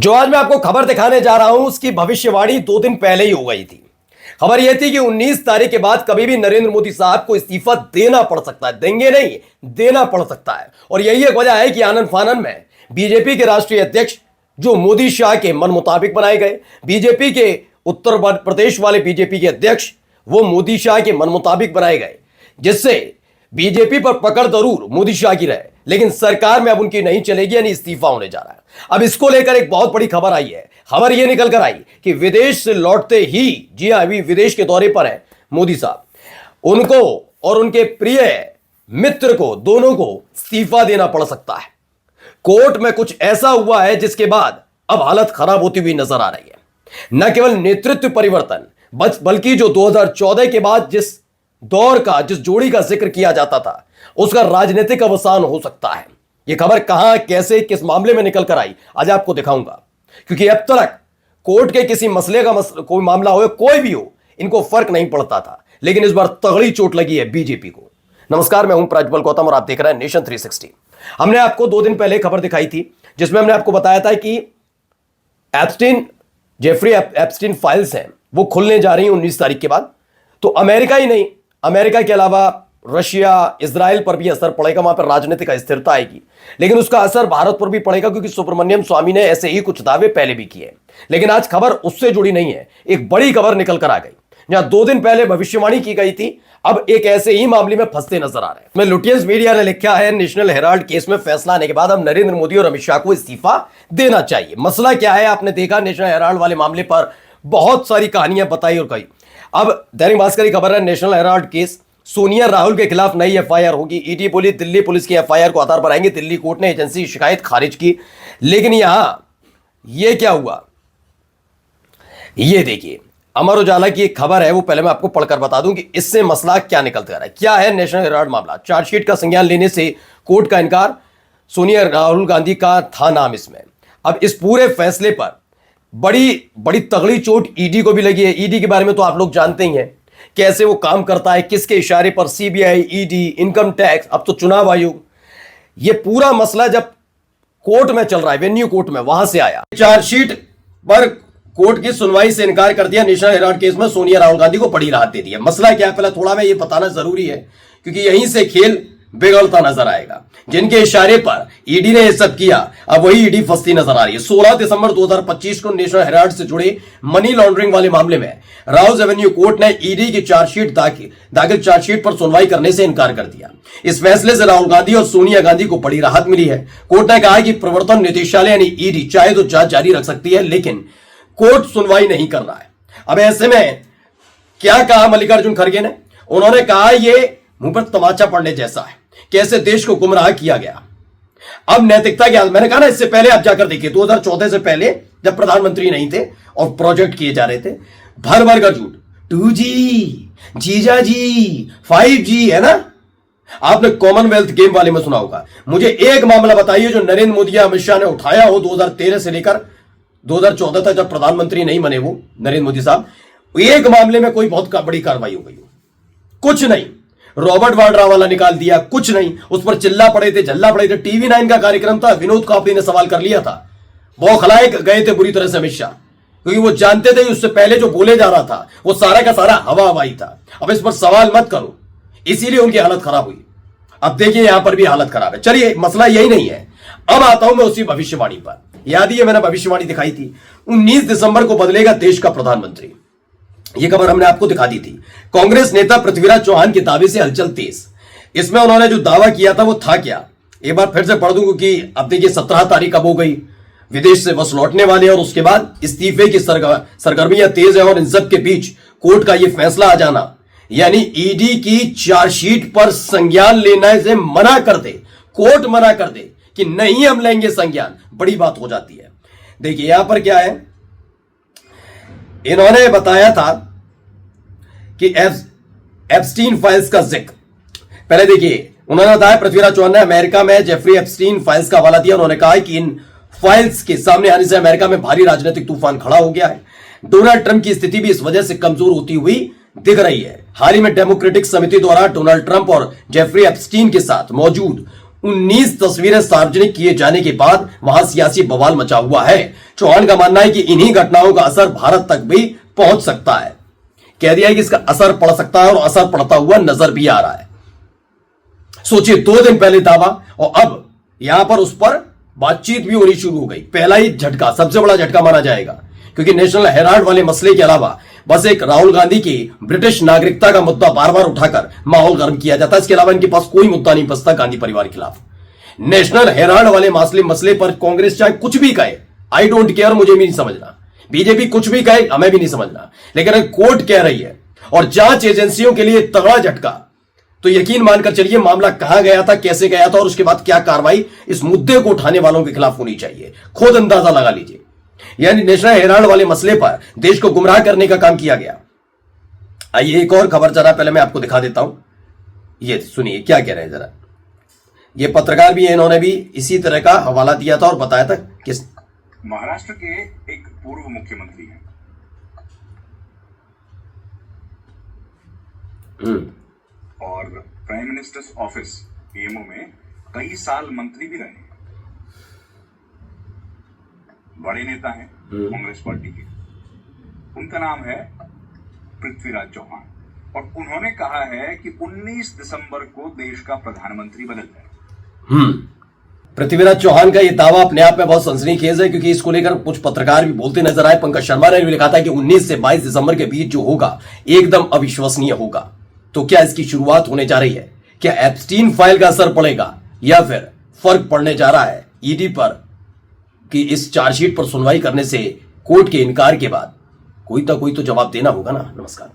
जो आज मैं आपको खबर दिखाने जा रहा हूं उसकी भविष्यवाणी 2 दिन पहले ही हो गई थी। खबर यह थी कि 19 तारीख के बाद कभी भी नरेंद्र मोदी साहब को इस्तीफा देना पड़ सकता है, देंगे नहीं, देना पड़ सकता है। और यही एक वजह है कि आनन फानन में बीजेपी के राष्ट्रीय अध्यक्ष जो मोदी शाह के मन मुताबिक बनाए गए, बीजेपी के उत्तर प्रदेश वाले बीजेपी के अध्यक्ष वो मोदी शाह के मन मुताबिक बनाए गए, जिससे बीजेपी पर पकड़ जरूर मोदी शाह की रहे, लेकिन सरकार में अब उनकी नहीं चलेगी, यानी इस्तीफा होने जा रहा है। अब इसको लेकर एक बहुत बड़ी खबर आई है। खबर यह निकल कर आई कि विदेश से लौटते ही, जी हां, अभी विदेश के दौरे पर है मोदी साहब, उनको और उनके प्रिय मित्र को, दोनों को इस्तीफा देना पड़ सकता है। कोर्ट में कुछ ऐसा हुआ है जिसके बाद अब हालत खराब होती हुई नजर आ रही है। न केवल नेतृत्व परिवर्तन, बल्कि जो 2014 के बाद जिस दौर का, जिस जोड़ी का जिक्र किया जाता था, उसका राजनीतिक अवसान हो सकता है। यह खबर कहां, कैसे, किस मामले में निकल कर आई, आज आपको दिखाऊंगा। क्योंकि अब तक कोर्ट के किसी मसले का कोई मामला हो, कोई भी हो, इनको फर्क नहीं पड़ता था, लेकिन इस बार तगड़ी चोट लगी है बीजेपी को। नमस्कार, मैं हूं प्रज्वल गौतम और आप देख रहे हैं नेशन 360। हमने आपको 2 दिन पहले खबर दिखाई थी जिसमें हमने आपको बताया था कि जेफरी एप्स्टीन फाइल्स हैं, वो खुलने जा रही हैं 19 तारीख के बाद। तो अमेरिका ही नहीं, अमेरिका के अलावा रशिया, इजराइल पर भी असर पड़ेगा, वहां पर राजनीतिक अस्थिरता आएगी, लेकिन उसका असर भारत पर भी पड़ेगा, क्योंकि सुब्रमण्यम स्वामी ने ऐसे ही कुछ दावे पहले भी किए। लेकिन आज खबर उससे जुड़ी नहीं है, एक बड़ी खबर निकल कर आ गई। जहां 2 दिन पहले भविष्यवाणी की गई थी, अब एक ऐसे ही मामले में फंसते नजर आ रहे हैं। लुटियंस मीडिया ने लिखा है, नेशनल हेराल्ड केस में फैसला आने के बाद अब नरेंद्र मोदी और अमित शाह को इस्तीफा देना चाहिए। मसला क्या है, आपने देखा नेशनल हेराल्ड वाले मामले पर बहुत सारी कहानियां बताई और कही। अब दैनिक भास्कर की खबर है, national Herald case, Sonia Rahul के खिलाफ नई एफआईआर होगी। ईडी बोली दिल्ली पुलिस की एफआईआर को आधार बनाएंगे। दिल्ली कोर्ट ने एजेंसी की शिकायत खारिज की। लेकिन यहां यह क्या हुआ, यह देखिए, अमर उजाला की एक खबर है, वो पहले मैं आपको पढ़कर बता दूं कि इससे मसला क्या निकलता रहा है। क्या है नेशनल हेराल्ड मामला? चार्जशीट का संज्ञान लेने से कोर्ट का इनकार, सोनिया राहुल गांधी का था नाम इसमें। अब इस पूरे फैसले पर बड़ी तगड़ी चोट ईडी को भी लगी है। ईडी के बारे में तो आप लोग जानते ही हैं, कैसे वो काम करता है, किसके इशारे पर सीबीआई, ईडी, इनकम टैक्स, अब तो चुनाव आयोग। ये पूरा मसला जब कोर्ट में चल रहा है, वेन्यू कोर्ट में, वहां से आया। चार्जशीट पर कोर्ट की सुनवाई से इनकार कर दिया। नेशनल हेराल्ड केस में सोनिया राहुल गांधी को बड़ी राहत दे दी है। मसला क्या है, पहले थोड़ा मैं ये बताना जरूरी है, क्योंकि यहीं से खेल बिगड़ता नजर आएगा। जिनके इशारे पर ईडी ने यह सब किया, अब वही ईडी फंसती नजर आ रही है। 16 दिसंबर 2025 को नेशनल हेराल्ड से जुड़े मनी लॉन्ड्रिंग वाले मामले में राउज एवेन्यू कोर्ट ने ईडी की चार्जशीट दाखिल चार्जशीट पर सुनवाई करने से इनकार कर दिया। इस फैसले से राहुल गांधी और सोनिया गांधी को बड़ी राहत मिली है। कोर्ट ने कहा कि प्रवर्तन निदेशालय यानी ईडी चाहे तो जांच जारी रख सकती है, लेकिन कोर्ट सुनवाई नहीं कर रहा है। अब ऐसे में क्या कहा मल्लिकार्जुन खड़गे ने? उन्होंने कहा यह मुंह पर तमाचा पड़ने जैसा है, कैसे देश को गुमराह किया गया। अब नैतिकता क्या? मैंने कहा ना, इससे पहले आप जाकर देखिए, 2014 से पहले जब प्रधानमंत्री नहीं थे और प्रोजेक्ट किए जा रहे थे, भर भर का झूठ, 2G, जीजा जी, 5G, है ना? आपने कॉमनवेल्थ गेम वाले में सुना होगा। मुझे एक मामला बताइए जो नरेंद्र मोदी या अमित शाह ने उठाया हो 2013 से लेकर 2014 तक, जब प्रधानमंत्री नहीं बने वो नरेंद्र मोदी साहब, एक मामले में कोई बहुत बड़ी कार्रवाई हो गई हो? कुछ नहीं। रॉबर्ट वाड्रा वाला निकाल दिया, कुछ नहीं। उस पर चिल्ला पड़े थे, झल्ला पड़े थे। टीवी 9 का कार्यक्रम था, विनोद कापड़ी ने सवाल कर लिया था। बौखलाए गए थे बुरी तरह से अमित शाह, क्योंकि वो जानते थे उससे पहले जो बोले जा रहा था वो सारा का सारा हवा हवाई था। अब इस पर सवाल मत करो, इसीलिए उनकी हालत खराब हुई। अब देखिए यहां पर भी हालत खराब है। चलिए, मसला यही नहीं है। अब आता हूं मैं उसी भविष्यवाणी पर। याद ही है, मैंने भविष्यवाणी दिखाई थी, 19 दिसंबर को बदलेगा देश का प्रधानमंत्री। यह खबर हमने आपको दिखा दी थी। कांग्रेस नेता पृथ्वीराज चौहान के दावे से हलचल तेज। इसमें उन्होंने जो दावा किया था वो था क्या, एक बार फिर से पढ़ दूं, क्योंकि अब देखिए 17 तारीख अब हो गई, विदेश से बस लौटने वाले, और उसके बाद इस्तीफे की सरगर्मियां तेज है। और इन सब के बीच कोर्ट का यह फैसला आ जाना, यानी ईडी की चार्जशीट पर संज्ञान लेने से मना कर दे, कोर्ट मना कर दे कि नहीं हम लेंगे संज्ञान, बड़ी बात हो जाती है। देखिए यहां पर क्या है, इन्होंने बताया था कि एप्स्टीन फाइल्स का जिक्र, पहले देखिए, उन्होंने बताया पृथ्वीराज चौहान ने अमेरिका में जेफरी एप्स्टीन फाइल्स का हवाला दिया। उन्होंने कहा कि इन फाइल्स के सामने आने से अमेरिका में भारी राजनीतिक तूफान खड़ा हो गया है। डोनाल्ड ट्रंप की स्थिति भी इस वजह से कमजोर होती हुई दिख रही है। हाल ही में डेमोक्रेटिक समिति द्वारा डोनाल्ड ट्रंप और जेफरी एप्स्टीन के साथ मौजूद 19 तस्वीरें सार्वजनिक किए जाने के बाद वहां सियासी बवाल मचा हुआ है। चौहान का मानना है कि इन्हीं घटनाओं का असर भारत तक भी पहुंच सकता है। कह दिया है कि इसका असर पड़ सकता है और असर पड़ता हुआ नजर भी आ रहा है। सोचिए, 2 दिन पहले दावा और अब यहां पर उस पर बातचीत भी होनी शुरू हो गई। पहला ही झटका, सबसे बड़ा झटका माना जाएगा, क्योंकि नेशनल हेराल्ड वाले मसले के अलावा बस एक राहुल गांधी की ब्रिटिश नागरिकता का मुद्दा बार बार उठाकर माहौल गर्म किया जाता है। इसके अलावा इनके पास कोई मुद्दा नहीं बचता गांधी परिवार के खिलाफ। नेशनल हेराल्ड वाले मसले पर कांग्रेस चाहे कुछ भी कहे, आई डोंट केयर, मुझे भी नहीं समझना। बीजेपी कुछ भी कहे, हमें भी नहीं समझना। लेकिन अगर कोर्ट कह रही है और जांच एजेंसियों के लिए तगड़ा झटका, तो यकीन मानकर चलिए मामला कहां गया था, कैसे गया था और उसके बाद क्या कार्रवाई इस मुद्दे को उठाने वालों के खिलाफ होनी चाहिए। खुद अंदाजा लगा लीजिए। यानी नेशनल हेराल्ड वाले मसले पर देश को गुमराह करने का काम किया गया। आइए एक और खबर जरा पहले मैं आपको दिखा देता हूं। ये सुनिए क्या कह रहे हैं जरा। ये पत्रकार भी है, इन्होंने भी इसी तरह का हवाला दिया था और बताया था कि महाराष्ट्र के एक पूर्व मुख्यमंत्री हैं और प्राइम मिनिस्टर्स ऑफिस पीएमओ में कई साल मंत्री भी रहे। बड़े नेता हैं कांग्रेस पार्टी के। उनका नाम है पृथ्वीराज चौहान और उन्होंने कहा है कि 19 दिसंबर को देश का प्रधानमंत्री बदल जाए। पृथ्वीराज चौहान का यह दावा अपने आप में बहुत सनसनीखेज है, क्योंकि इसको लेकर कुछ पत्रकार भी बोलते नजर आए। पंकज शर्मा ने भी लिखा था कि 19 से 22 दिसंबर के बीच जो होगा एकदम अविश्वसनीय होगा। तो क्या इसकी शुरुआत होने जा रही है? क्या एप्स्टीन फाइल का असर पड़ेगा या फिर फर्क पड़ने जा रहा है ईडी पर कि इस चार्जशीट पर सुनवाई करने से कोर्ट के इनकार के बाद कोई तो जवाब देना होगा ना। नमस्कार।